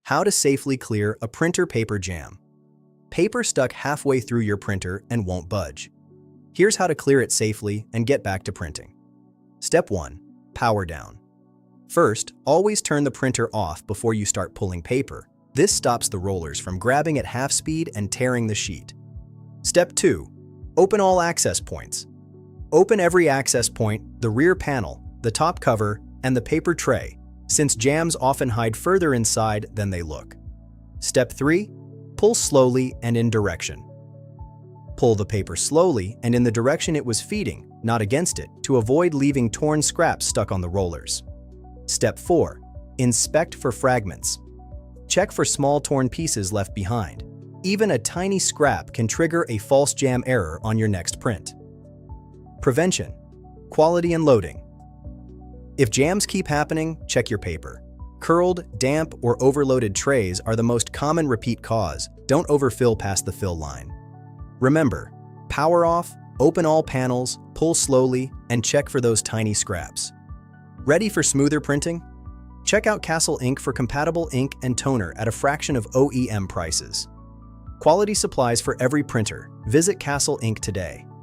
How to safely clear a printer paper jam. Paper stuck halfway through your printer and won't budge. Here's how to clear it safely and get back to printing. Step 1. Power down. First, always turn the printer off before you start pulling paper. This stops the rollers from grabbing at half speed and tearing the sheet. Step 2. Open all access points. Open every access point, the rear panel, the top cover, and the paper tray, since jams often hide further inside than they look. Step 3. Pull slowly and in direction. Pull the paper slowly and in the direction it was feeding, not against it, to avoid leaving torn scraps stuck on the rollers. Step 4. Inspect for fragments. Check for small torn pieces left behind. Even a tiny scrap can trigger a false jam error on your next print. Prevention. Quality and loading. If jams keep happening, check your paper. Curled, damp, or overloaded trays are the most common repeat cause. Don't overfill past the fill line. Remember, power off, open all panels, pull slowly, and check for those tiny scraps. Ready for smoother printing? Check out Castle Ink for compatible ink and toner at a fraction of OEM prices. Quality supplies for every printer. Visit Castle Ink today.